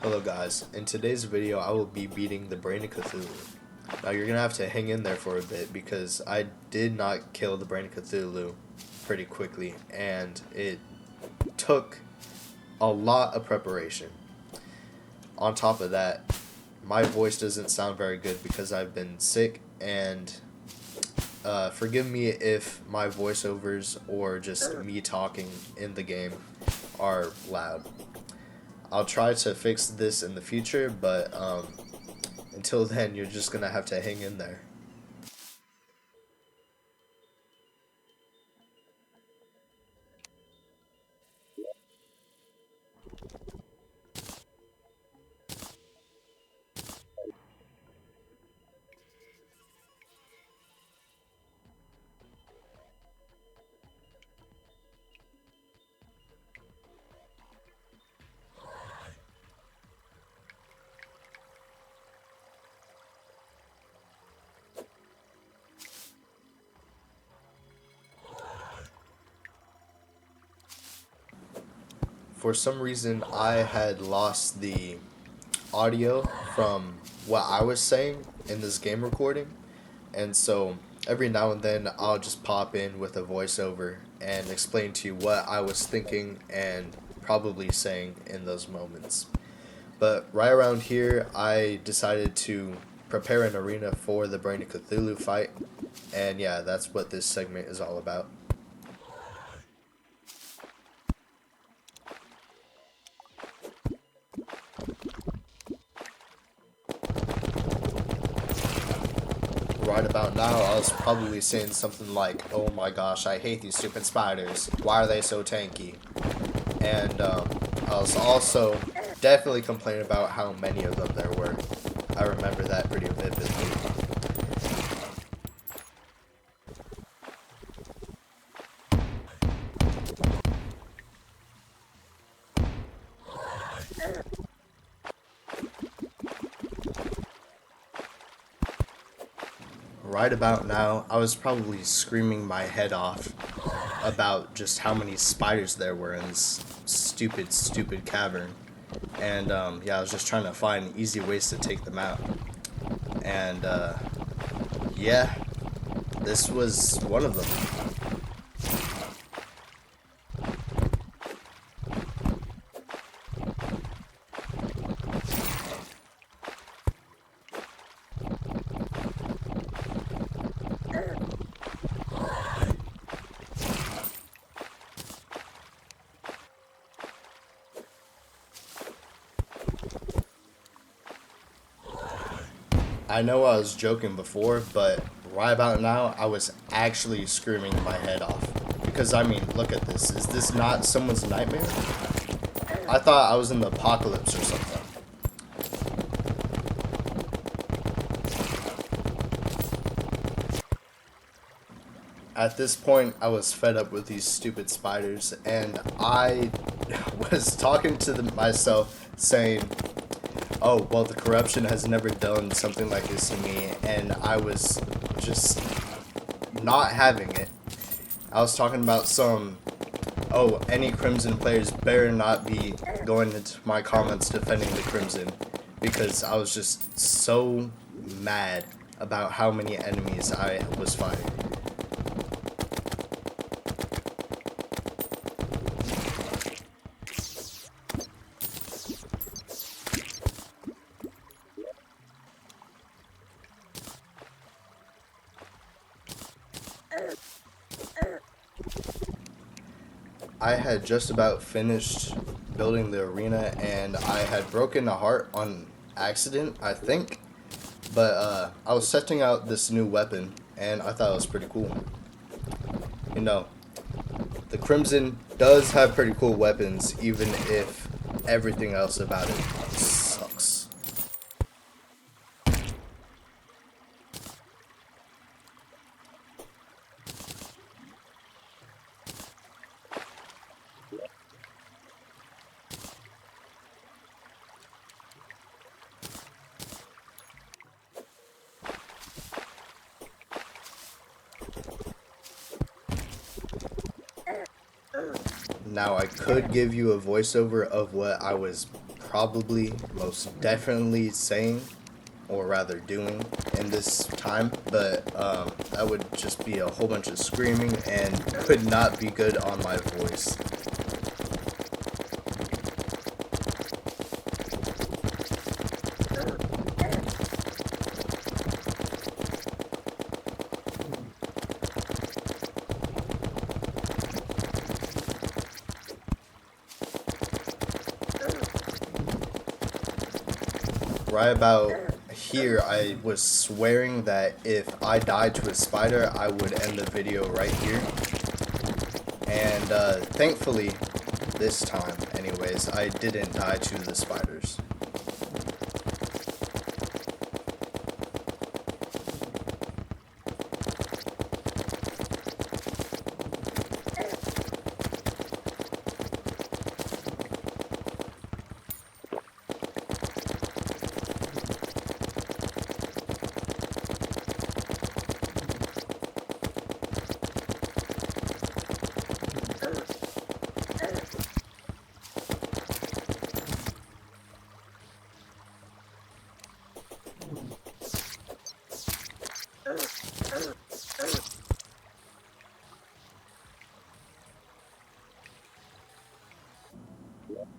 Hello guys, in today's video I will be beating the Brain of Cthulhu. Now you're gonna have to hang in there for a bit because I did not kill the Brain of Cthulhu pretty quickly and it took a lot of preparation. On top of that, my voice doesn't sound very good because I've been sick, and forgive me if my voiceovers or just me talking in the game are loud. I'll try to fix this in the future, but until then, you're just gonna have to hang in there. For some reason, I had lost the audio from what I was saying in this game recording, and so every now and then I'll just pop in with a voiceover and explain to you what I was thinking and probably saying in those moments. But right around here, I decided to prepare an arena for the Brain of Cthulhu fight, and yeah, that's what this segment is all about. Right about now, I was probably saying something like, "Oh my gosh, I hate these stupid spiders. Why are they so tanky?" And I was also definitely complaining about how many of them there were. I remember that pretty vividly. Right about now, I was probably screaming my head off about just how many spiders there were in this stupid cavern. And yeah, I was just trying to find easy ways to take them out. And yeah, this was one of them. I know I was joking before, but right about now, I was actually screaming my head off. Because, I mean, look at this. Is this not someone's nightmare? I thought I was in the apocalypse or something. At this point, I was fed up with these stupid spiders, and I was talking to myself saying, "Oh, well, the corruption has never done something like this to me," and I was just not having it. I was talking about oh, any Crimson players better not be going into my comments defending the Crimson, because I was just so mad about how many enemies I was fighting. I had just about finished building the arena, and I had broken a heart on accident, I think. But I was testing out this new weapon, and I thought it was pretty cool. You know, the Crimson does have pretty cool weapons, even if everything else about it sucks. Now I could give you a voiceover of what I was probably most definitely saying, or rather doing, in this time, but that would just be a whole bunch of screaming and could not be good on my voice. Right about here, I was swearing that if I died to a spider, I would end the video right here. And thankfully, this time, anyways, I didn't die to the spiders.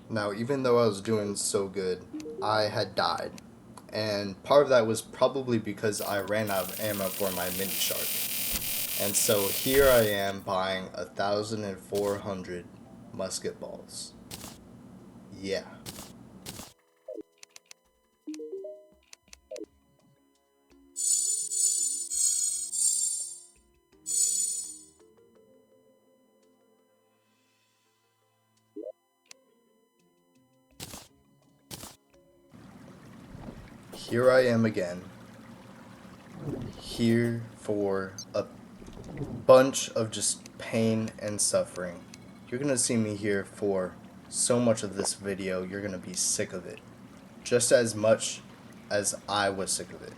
Now, even though I was doing so good, I had died. And part of that was probably because I ran out of ammo for my mini shark. And so here I am buying 1,400 musket balls. Yeah. Here I am again. Here for a bunch of just pain and suffering. You're gonna see me here for so much of this video, you're gonna be sick of it. Just as much as I was sick of it.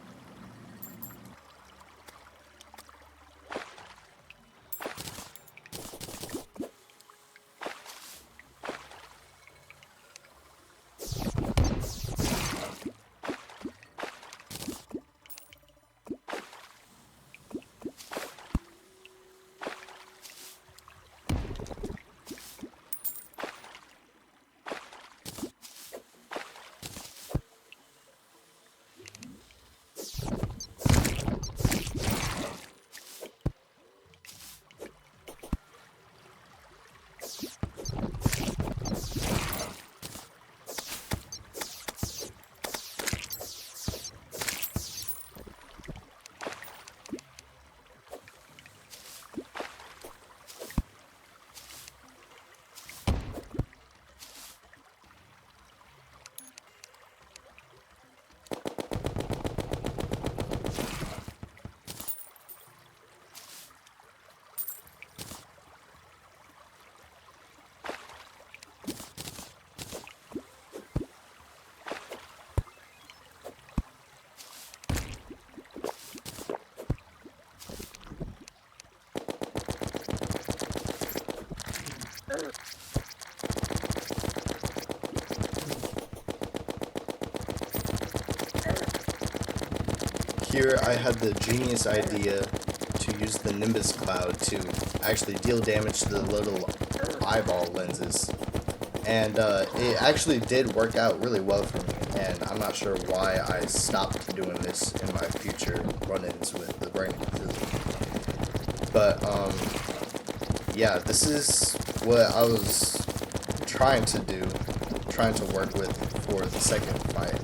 Here I had the genius idea to use the Nimbus cloud to actually deal damage to the little eyeball lenses. And it actually did work out really well for me, and I'm not sure why I stopped doing this in my future run-ins with the brain. But yeah, this is what I was trying to do, trying to work with for the second fight.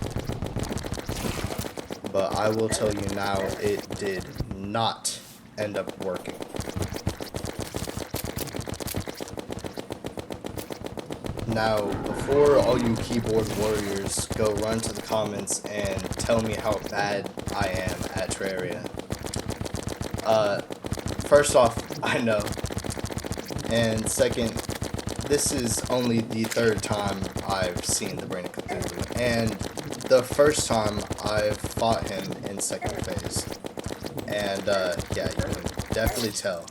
But I will tell you now, it did not end up working. Now, before all you keyboard warriors go run to the comments and tell me how bad I am at Terraria. First off, I know. And second, this is only the third time I've seen the Brain of Cthulhu. And the first time I fought him in second phase. And yeah, you can definitely tell.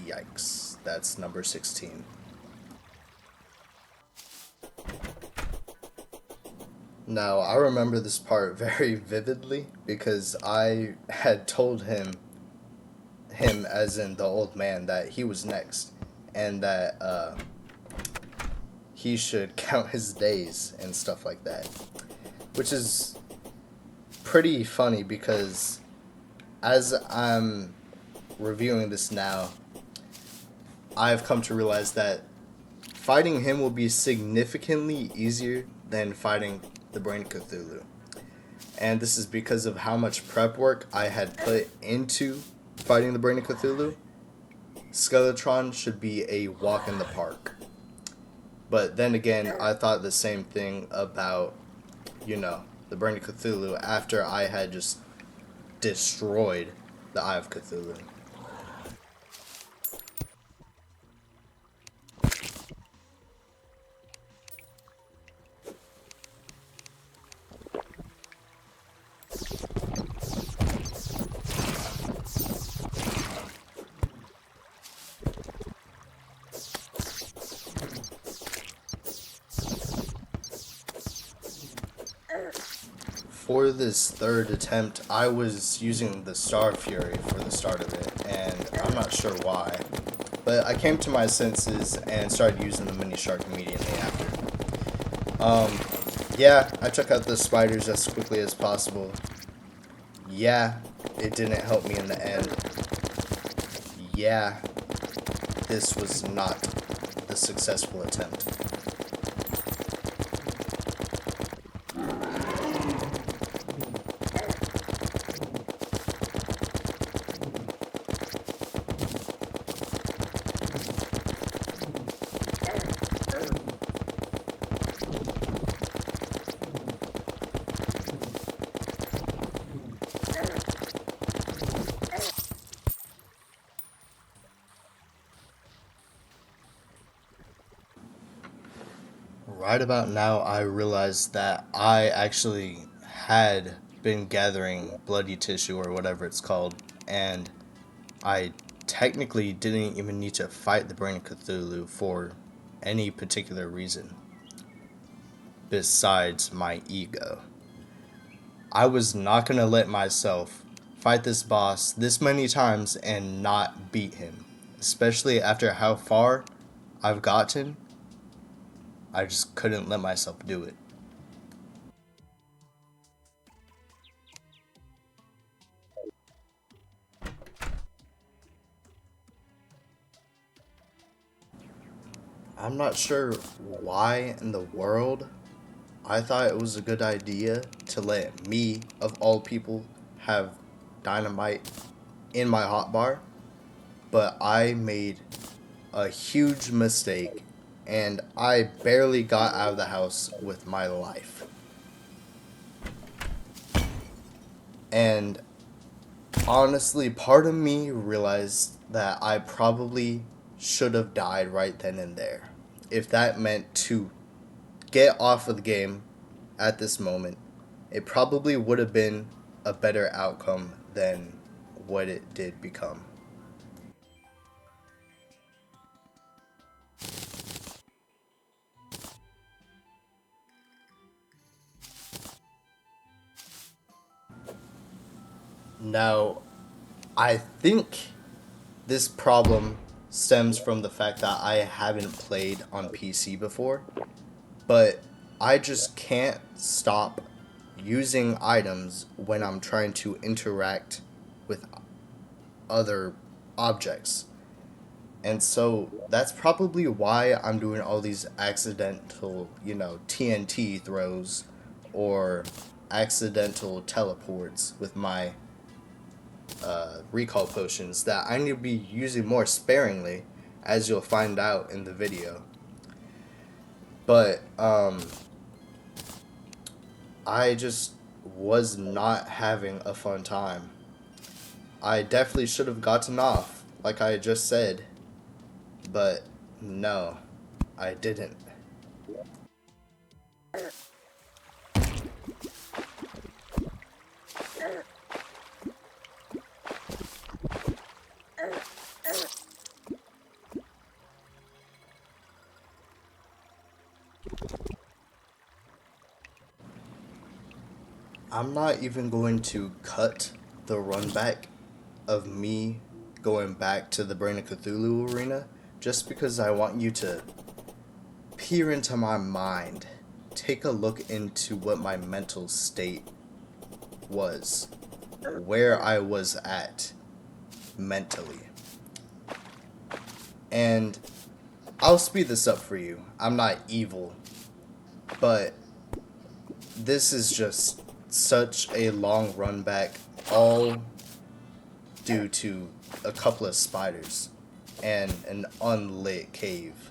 Yikes. That's number 16. Now, I remember this part very vividly because I had told him as in the old man, that he was next and that he should count his days and stuff like that. Which is pretty funny because as I'm reviewing this now, I've come to realize that fighting him will be significantly easier than fighting the Brain of Cthulhu. And this is because of how much prep work I had put into fighting the Brain of Cthulhu. Skeletron should be a walk in the park. But then again, I thought the same thing about, the Brain of Cthulhu after I had just destroyed the Eye of Cthulhu. For this third attempt, I was using the Star Fury for the start of it, and I'm not sure why. But I came to my senses and started using the Mini Shark immediately after. Yeah, I took out the spiders as quickly as possible. Yeah, it didn't help me in the end. Yeah, this was not the successful attempt. Right about now, I realized that I actually had been gathering bloody tissue or whatever it's called, and I technically didn't even need to fight the Brain of Cthulhu for any particular reason besides my ego. I was not going to let myself fight this boss this many times and not beat him, especially after how far I've gotten. I just couldn't let myself do it. I'm not sure why in the world I thought it was a good idea to let me, of all people, have dynamite in my hotbar, but I made a huge mistake and I barely got out of the house with my life. And honestly, part of me realized that I probably should have died right then and there. If that meant to get off of the game at this moment, it probably would have been a better outcome than what it did become. Now, I think this problem stems from the fact that I haven't played on PC before, but I just can't stop using items when I'm trying to interact with other objects. And so that's probably why I'm doing all these accidental, TNT throws or accidental teleports with my recall potions that I need to be using more sparingly, as you'll find out in the video. But I just was not having a fun time. I definitely should have gotten off, like I just said, but no, I didn't. I'm not even going to cut the run back of me going back to the Brain of Cthulhu arena just because I want you to peer into my mind, take a look into what my mental state was, where I was at mentally. And I'll speed this up for you. I'm not evil, but this is just such a long run back, all due to a couple of spiders and an unlit cave.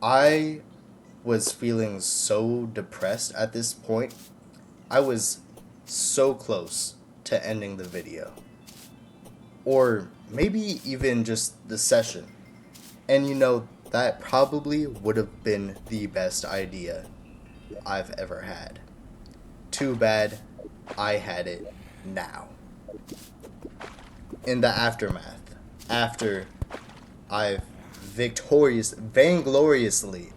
I was feeling so depressed at this point. I was so close to ending the video. Or maybe even just the session. And you know, that probably would have been the best idea I've ever had. Too bad I had it now. In the aftermath, after I've vaingloriously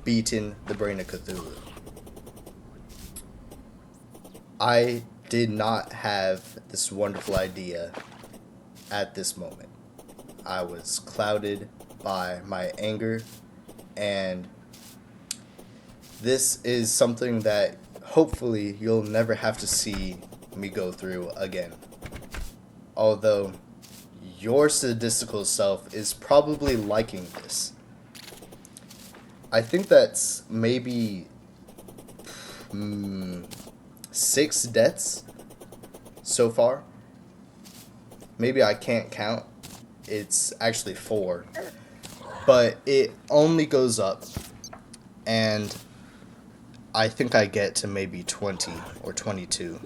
beaten the Brain of Cthulhu, I did not have this wonderful idea at this moment. I was clouded by my anger, and this is something that hopefully you'll never have to see me go through again. Although your sadistical self is probably liking this. I think that's maybe 6 deaths so far. Maybe I can't count. It's actually 4. But it only goes up. And I think I get to maybe 20 or 22.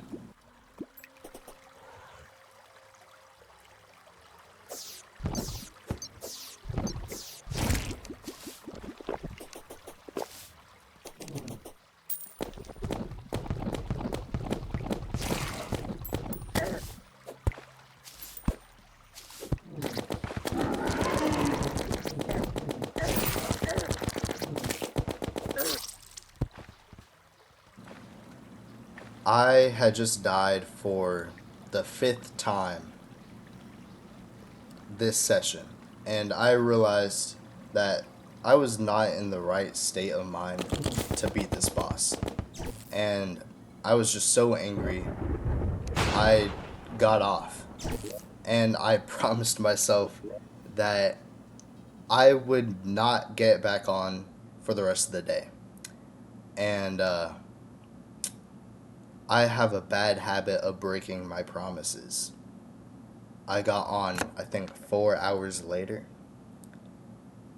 I had just died for the 5th time this session, and I realized that I was not in the right state of mind to beat this boss. And I was just so angry, I got off. And I promised myself that I would not get back on for the rest of the day. And I have a bad habit of breaking my promises. I got on, I think, 4 hours later.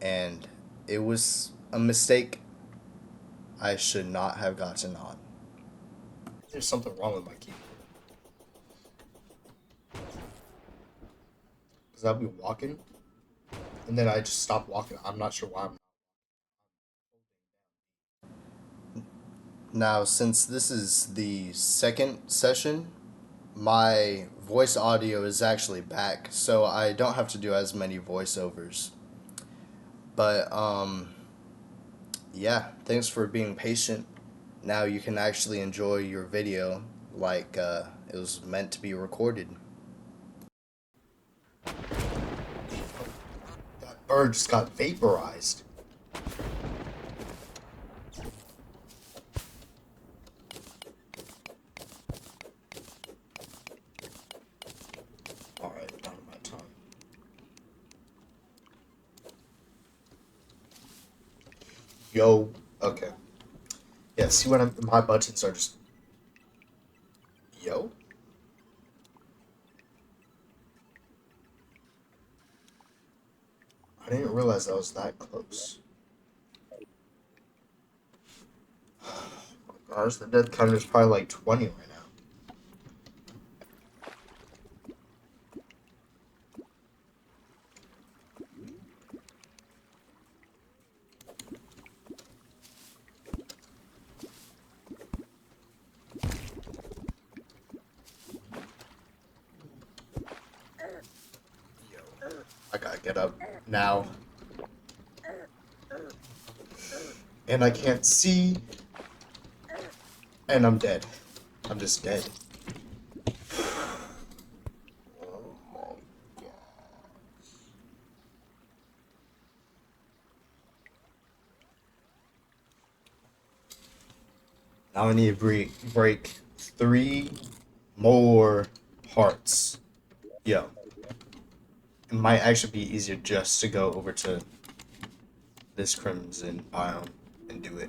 And it was a mistake. I should not have gotten on. There's something wrong with my keyboard. Because I'll be walking, and then I just stop walking. I'm not sure why I'm Now, since this is the second session, my voice audio is actually back, so I don't have to do as many voiceovers. But, yeah, thanks for being patient. Now you can actually enjoy your video like it was meant to be recorded. That bird just got vaporized. Alright, down to my tongue. Yo, okay. Yeah, see when my buttons are just... Yo? I didn't realize I was that close. Oh my gosh, the death counter is probably like 20 right now. I gotta get up now. And I can't see. And I'm dead. I'm just dead. Now I need to break 3 more hearts. Yo, it might actually be easier just to go over to this crimson biome and do it.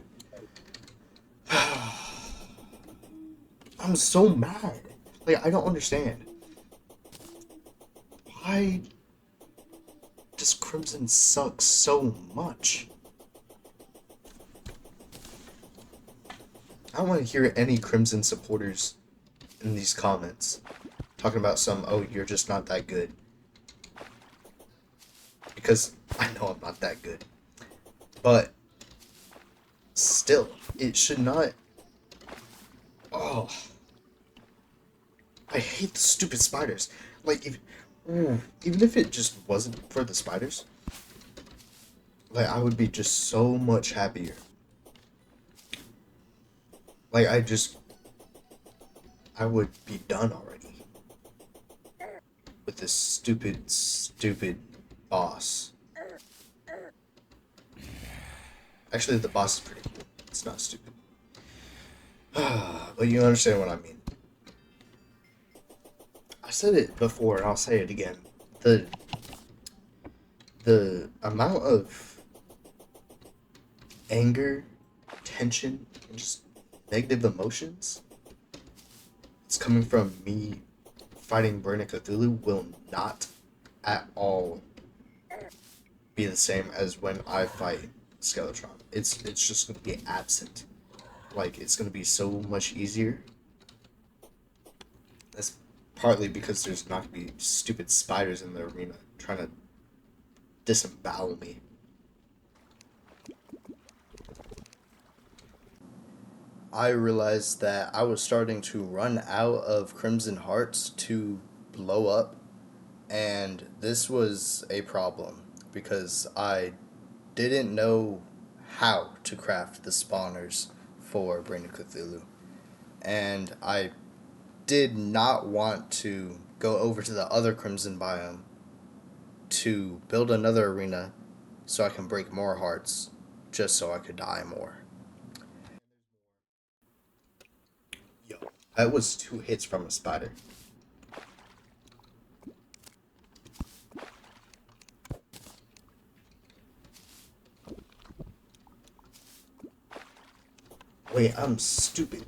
I'm so mad. Like, I don't understand. Why does crimson suck so much? I don't want to hear any crimson supporters in these comments talking about oh, you're just not that good. Because I know I'm not that good. But still, it should not. Oh, I hate the stupid spiders. Like, even if it just wasn't for the spiders, like, I would be just so much happier. Like, I would be done already with this stupid boss. Actually, the boss is pretty cool. It's not stupid. But you understand what I mean. I said it before, and I'll say it again. The amount of anger, tension, and just negative emotions it's coming from me fighting Burn Cthulhu will not at all be the same as when I fight Skeletron. It's just gonna be absent. Like, it's gonna be so much easier. That's partly because there's not gonna be stupid spiders in the arena trying to disembowel me. I realized that I was starting to run out of Crimson Hearts to blow up, and this was a problem because I didn't know how to craft the spawners for Brain of Cthulhu, and I did not want to go over to the other Crimson biome to build another arena so I can break more hearts just so I could die more. Yo, that was 2 hits from a spider. Wait, I'm stupid.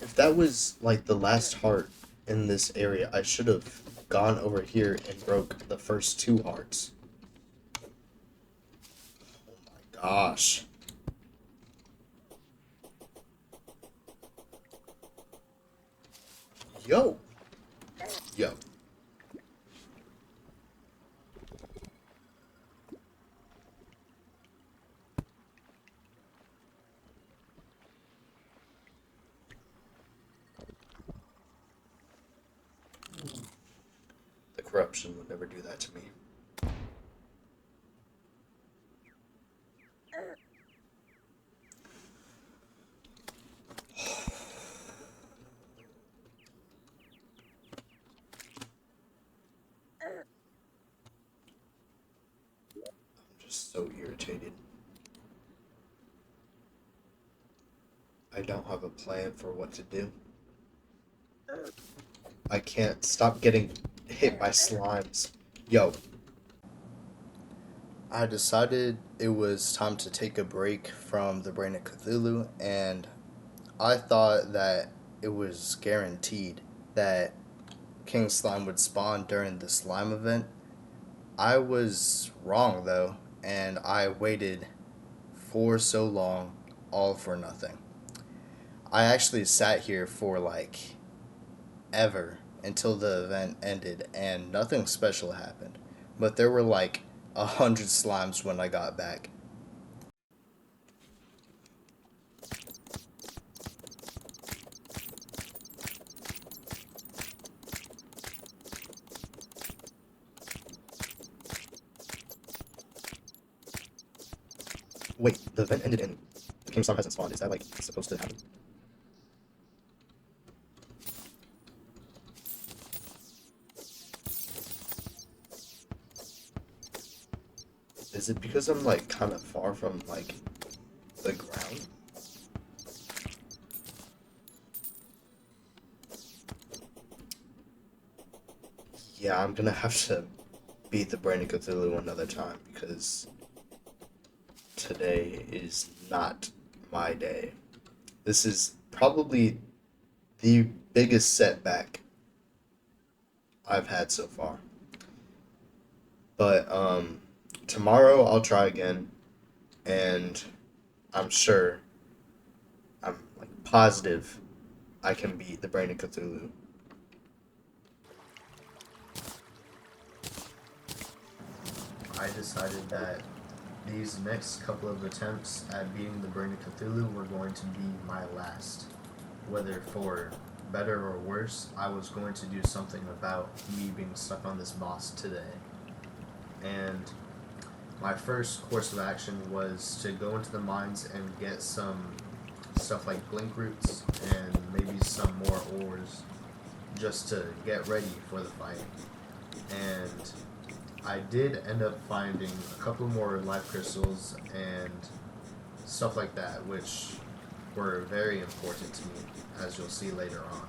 If that was like the last heart in this area, I should have gone over here and broke the first 2 hearts. Oh my gosh. Yo. Yo. The corruption would never do that to me. I'm just so irritated. I don't have a plan for what to do. I can't stop getting hit by slimes. Yo. I decided it was time to take a break from the Brain of Cthulhu, and I thought that it was guaranteed that King Slime would spawn during the slime event. I was wrong though, and I waited for so long, all for nothing. I actually sat here for like ever until the event ended, and nothing special happened. But there were like 100 slimes when I got back. Wait, the event ended and the King Slime hasn't spawned. Is that like supposed to happen? Is it because I'm like kind of far from like the ground? Yeah, I'm gonna have to beat the Brain of Cthulhu another time because today is not my day. This is probably the biggest setback I've had so far. But tomorrow I'll try again, and I'm sure, I'm like positive I can beat the Brain of Cthulhu. I decided that these next couple of attempts at beating the Brain of Cthulhu were going to be my last. Whether for better or worse, I was going to do something about me being stuck on this boss today. And my first course of action was to go into the mines and get some stuff like blink roots and maybe some more ores just to get ready for the fight. And I did end up finding a couple more life crystals and stuff like that, which were very important to me, as you'll see later on.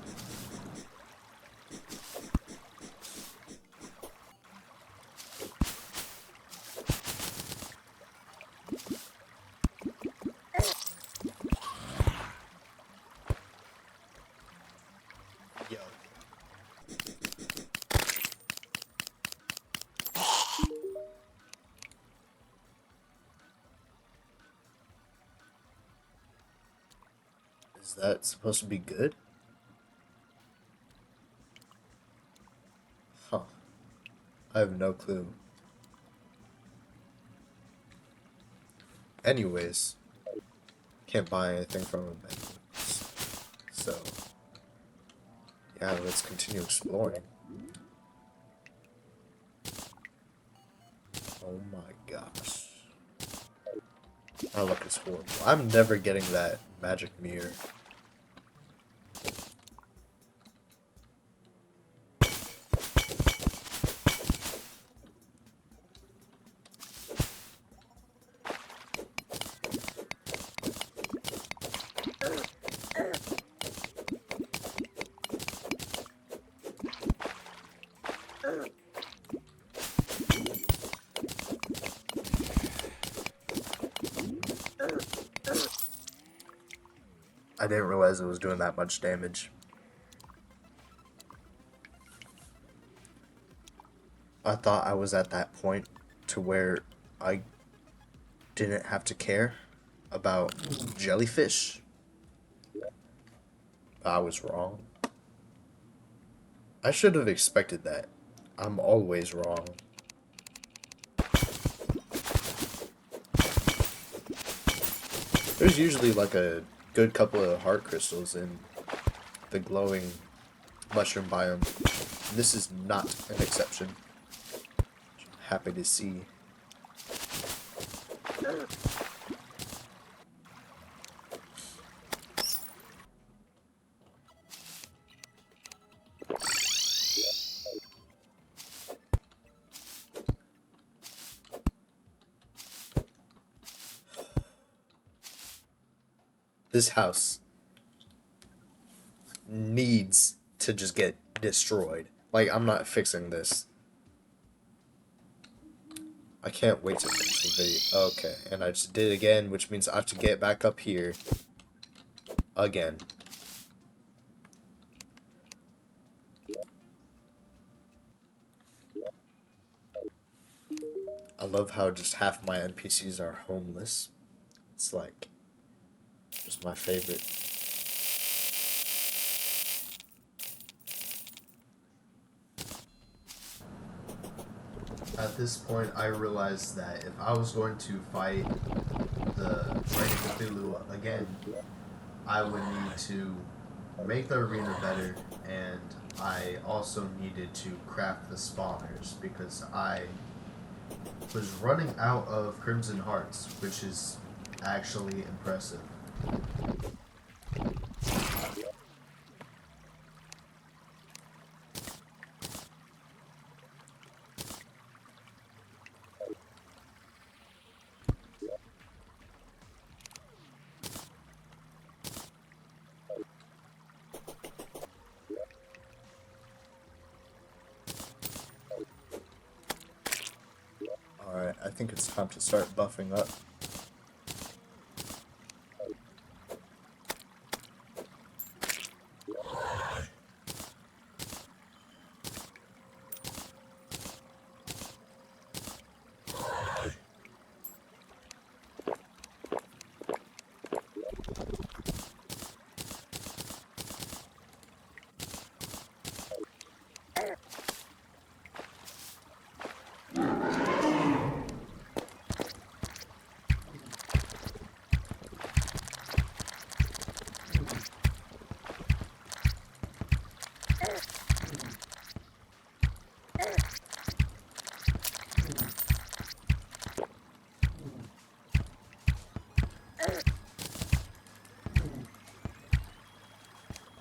Yo. Is that supposed to be good? Huh. I have no clue. Anyways, can't buy anything from him anyways. So, yeah, let's continue exploring. Oh my gosh. That look is horrible. I'm never getting that magic mirror. I didn't realize it was doing that much damage. I thought I was at that point to where I didn't have to care about jellyfish. I was wrong. I should have expected that. I'm always wrong. There's usually like a good couple of heart crystals in the glowing mushroom biome. And this is not an exception. Happy to see. This house needs to just get destroyed. Like, I'm not fixing this. I can't wait to finish the video. Okay, and I just did it again, which means I have to get back up here again. I love how just half my NPCs are homeless. It's like just my favorite. At this point, I realized that if I was going to fight the Brain of Cthulhu again, I would need to make the arena better, and I also needed to craft the spawners because I was running out of Crimson Hearts, which is actually impressive. think it's time to start buffing up.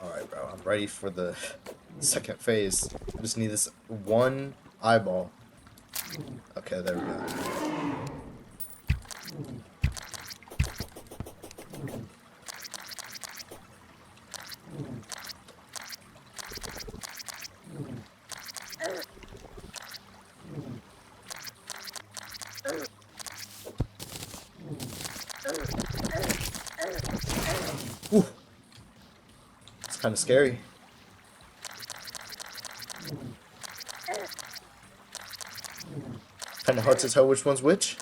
Alright, bro, I'm ready for the second phase. I just need this one eyeball. Okay, there we go. Ooh. It's kind of scary. Kind of hard to tell which one's which.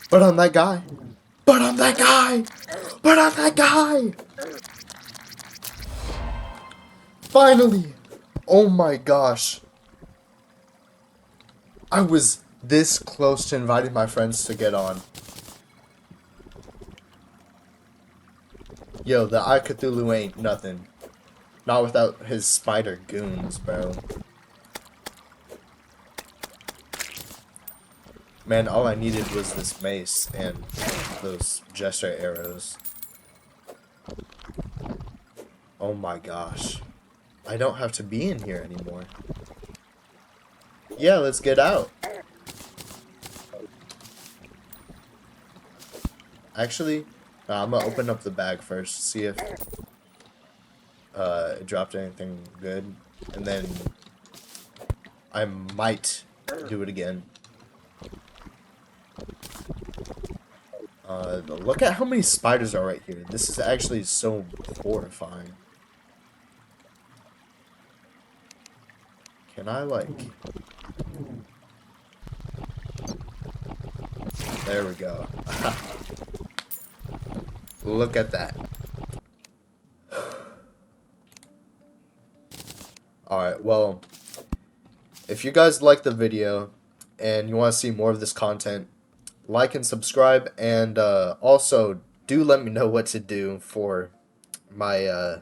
But I'm that guy. But I'm that guy. But I'm that guy. Finally. Oh my gosh. I was this close to inviting my friends to get on. Yo, the Eye Cthulhu ain't nothing. Not without his spider goons, bro. Man, all I needed was this mace and those gesture arrows. Oh my gosh. I don't have to be in here anymore. Yeah, let's get out. Actually, I'm gonna open up the bag first, see if it dropped anything good, and then I might do it again. Look at how many spiders are right here. This is actually so horrifying. Can I, like... There we go. Look at that. Alright, well, if you guys like the video and you want to see more of this content, like and subscribe, and also do let me know what to do for my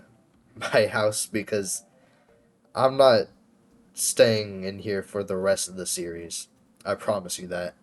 my house, because I'm not staying in here for the rest of the series. I promise you that.